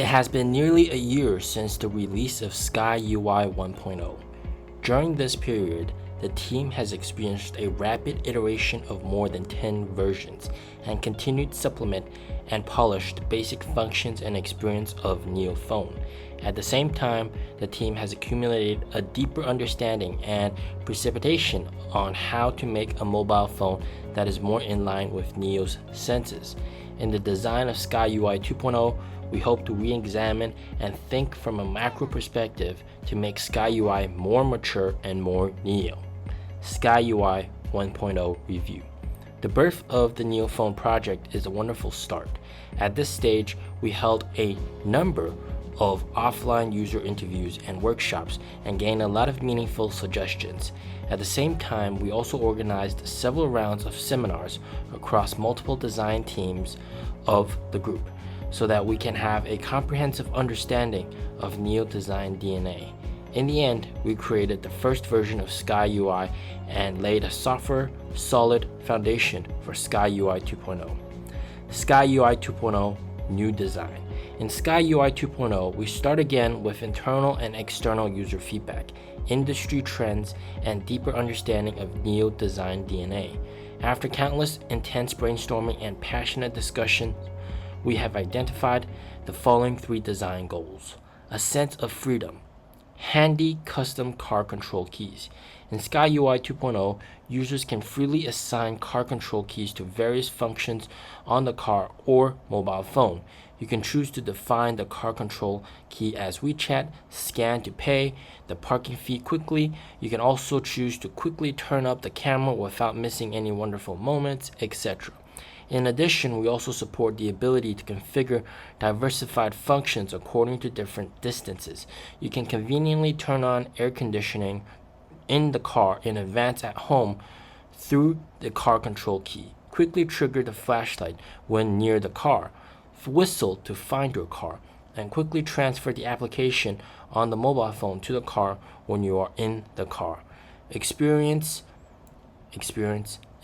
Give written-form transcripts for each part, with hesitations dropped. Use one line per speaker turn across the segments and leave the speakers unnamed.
It has been nearly a year since the release of Sky UI 1.0. During this period, the team has experienced a rapid iteration of more than 10 versions and continued to supplement and polish the basic functions and experience of NIO Phone. At the same time, the team has accumulated a deeper understanding and precipitation on how to make a mobile phone that is more in line with NIO's senses. In the design of Sky UI 2.0, we hope to re-examine and think from a macro perspective to make Sky UI more mature and more NIO. Sky UI 1.0 Review. The birth of the NIO Phone project is a wonderful start. At this stage, we held a number of offline user interviews and workshops and gained a lot of meaningful suggestions. At the same time, we also organized several rounds of seminars across multiple design teams of the group so that we can have a comprehensive understanding of NIO design DNA. In the end, we created the first version of Sky UI and laid a solid foundation for Sky UI 2.0. Sky UI 2.0 New Design. In Sky UI 2.0, we start again with internal and external user feedback, industry trends, and deeper understanding of NIO design DNA. After countless intense brainstorming and passionate discussions, we have identified the following 3 design goals. A sense of freedom. Handy custom car control keys. In Sky UI 2.0, users can freely assign car control keys to various functions on the car or mobile phone. You can choose to define the car control key as WeChat, scan to pay, the parking fee quickly. You can also choose to quickly turn up the camera without missing any wonderful moments, etc. In addition, we also support the ability to configure diversified functions according to different distances. You can conveniently turn on air conditioning in the car in advance at home through the car control key, quickly trigger the flashlight when near the car, whistle to find your car, and quickly transfer the application on the mobile phone to the car when you are in the car. Experience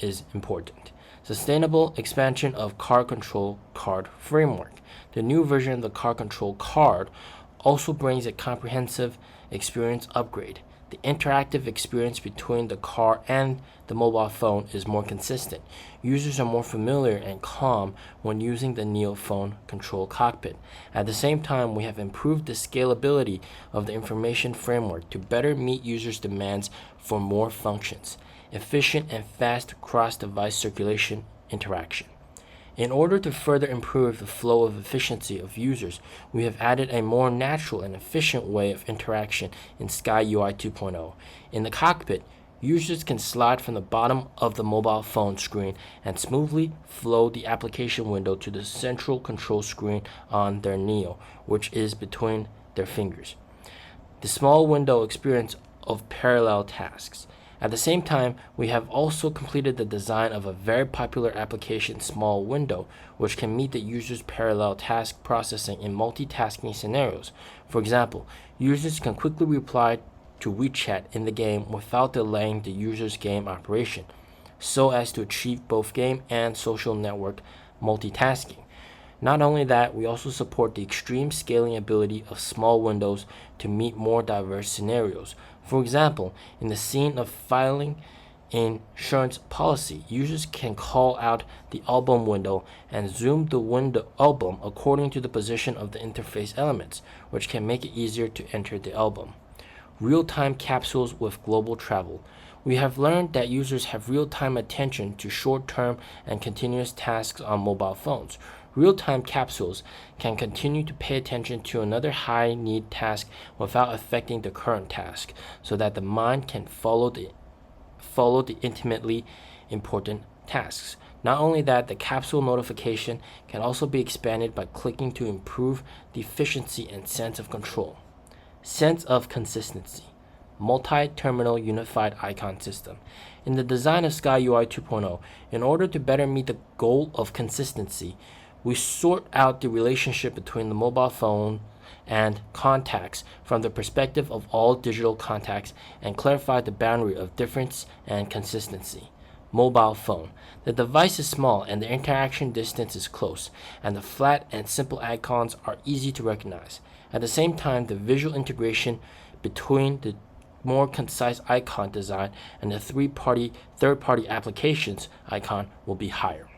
is important. Sustainable expansion of car control card framework. The new version of the car control card also brings a comprehensive experience upgrade. The interactive experience between the car and the mobile phone is more consistent. Users are more familiar and calm when using the NIO Phone control cockpit. At the same time, we have improved the scalability of the information framework to better meet users' demands for more functions. Efficient and fast cross-device circulation interaction. In order to further improve the flow of efficiency of users, we have added a more natural and efficient way of interaction in Sky UI 2.0. In the cockpit, users can slide from the bottom of the mobile phone screen and smoothly flow the application window to the central control screen on their NIO, which is between their fingers. The small window experience of parallel tasks. At the same time, we have also completed the design of a very popular application small window, which can meet the user's parallel task processing in multitasking scenarios. For example, users can quickly reply to WeChat in the game without delaying the user's game operation, so as to achieve both game and social network multitasking. Not only that, we also support the extreme scaling ability of small windows to meet more diverse scenarios. For example, in the scene of filing insurance policy, users can call out the album window and zoom the window album according to the position of the interface elements, which can make it easier to enter the album. Real-time capsules with global travel. We have learned that users have real-time attention to short-term and continuous tasks on mobile phones. Real-time capsules can continue to pay attention to another high-need task without affecting the current task, so that the mind can follow the intimately important tasks. Not only that, the capsule notification can also be expanded by clicking to improve the efficiency and sense of control. Sense of consistency. Multi-terminal unified icon system. In the design of Sky UI 2.0, in order to better meet the goal of consistency, we sort out the relationship between the mobile phone and contacts from the perspective of all digital contacts and clarify the boundary of difference and consistency. Mobile phone. The device is small and the interaction distance is close, and the flat and simple icons are easy to recognize. At the same time, the visual integration between the more concise icon design and the third-party applications icon will be higher.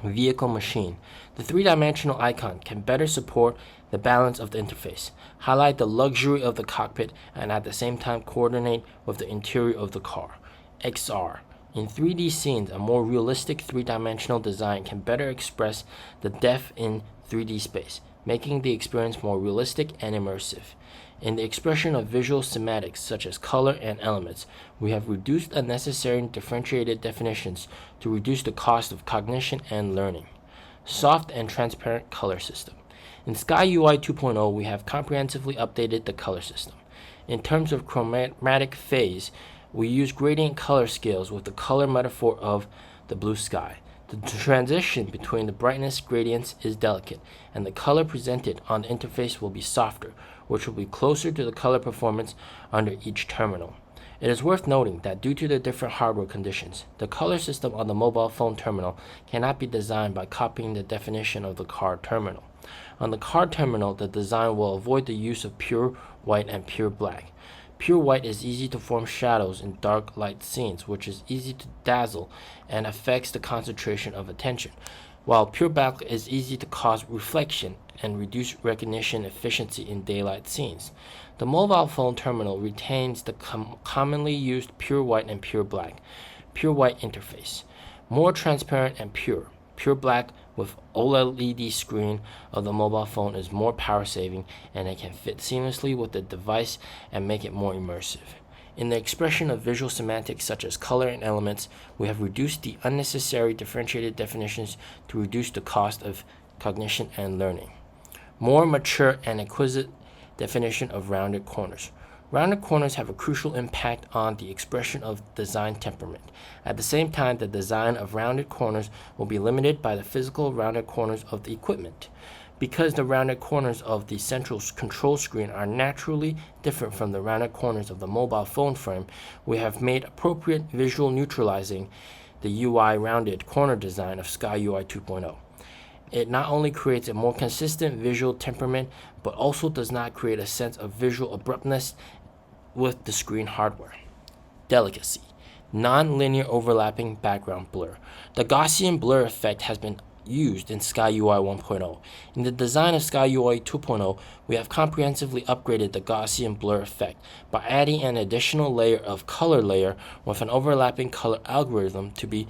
Vehicle machine. The three-dimensional icon can better support the balance of the interface, highlight the luxury of the cockpit, and at the same time coordinate with the interior of the car. XR. In 3D scenes, a more realistic three-dimensional design can better express the depth in 3D space, making the experience more realistic and immersive. In the expression of visual semantics such as color and elements, we have reduced unnecessary differentiated definitions to reduce the cost of cognition and learning. Soft and transparent color system. In SkyUI 2.0, we have comprehensively updated the color system. In terms of chromatic phase, we use gradient color scales with the color metaphor of the blue sky. The transition between the brightness gradients is delicate, and the color presented on the interface will be softer, which will be closer to the color performance under each terminal. It is worth noting that due to the different hardware conditions, the color system on the mobile phone terminal cannot be designed by copying the definition of the car terminal. On the car terminal, the design will avoid the use of pure white and pure black. Pure white is easy to form shadows in dark light scenes, which is easy to dazzle and affects the concentration of attention, while pure black is easy to cause reflection and reduce recognition efficiency in daylight scenes. The mobile phone terminal retains the commonly used pure white and pure black, pure white interface, more transparent and pure. Pure black with OLED screen of the mobile phone is more power saving, and it can fit seamlessly with the device and make it more immersive. In the expression of visual semantics such as color and elements, we have reduced the unnecessary differentiated definitions to reduce the cost of cognition and learning. More mature and exquisite definition of rounded corners. Rounded corners have a crucial impact on the expression of design temperament. At the same time, the design of rounded corners will be limited by the physical rounded corners of the equipment. Because the rounded corners of the central control screen are naturally different from the rounded corners of the mobile phone frame, we have made appropriate visual neutralizing the UI rounded corner design of SkyUI 2.0. It not only creates a more consistent visual temperament, but also does not create a sense of visual abruptness with the screen hardware. Delicacy. Non-linear overlapping background blur. The Gaussian blur effect has been used in SkyUI 1.0. In the design of SkyUI 2.0, we have comprehensively upgraded the Gaussian blur effect by adding an additional layer of color layer with an overlapping color algorithm to be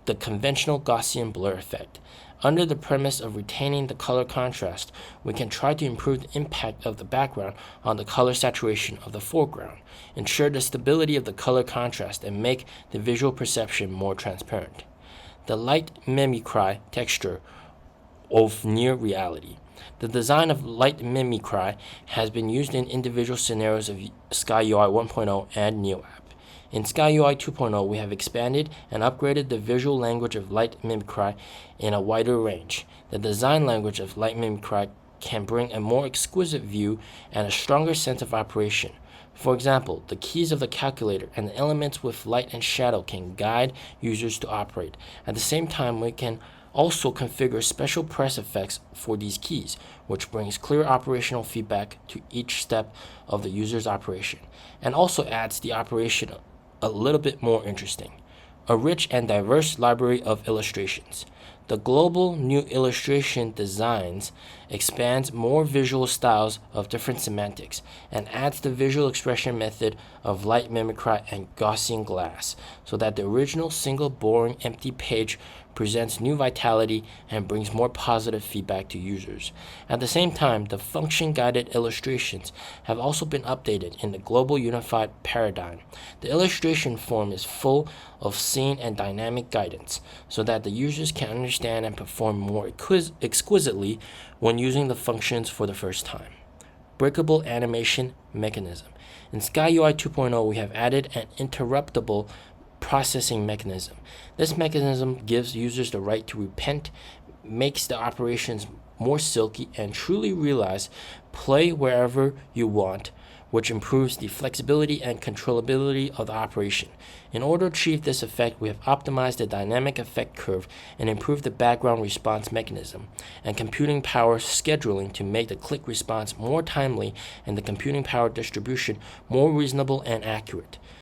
the conventional Gaussian blur effect. Under the premise of retaining the color contrast, we can try to improve the impact of the background on the color saturation of the foreground, ensure the stability of the color contrast, and make the visual perception more transparent. The light mimicry texture of near reality. The design of light mimicry has been used in individual scenarios of SkyUI 1.0 and NIO app. In SkyUI 2.0, we have expanded and upgraded the visual language of light mimicry in a wider range. The design language of light mimicry can bring a more exquisite view and a stronger sense of operation. For example, the keys of the calculator and the elements with light and shadow can guide users to operate. At the same time, we can also configure special press effects for these keys, which brings clear operational feedback to each step of the user's operation, and also adds the operation a little bit more interesting. A rich and diverse library of illustrations. The global new illustration designs expands more visual styles of different semantics and adds the visual expression method of light mimicry and Gaussian glass, so that the original single boring empty page presents new vitality and brings more positive feedback to users. At the same time, the function-guided illustrations have also been updated in the global unified paradigm. The illustration form is full of scene and dynamic guidance, so that the users can understand and perform more exquisitely when using the functions for the first time. Breakable animation mechanism. In SkyUI 2.0, we have added an interruptible processing mechanism. This mechanism gives users the right to repent, makes the operations more silky, and truly realize play wherever you want which improves the flexibility and controllability of the operation. In order to achieve this effect, we have optimized the dynamic effect curve and improved the background response mechanism and computing power scheduling to make the click response more timely and the computing power distribution more reasonable and accurate.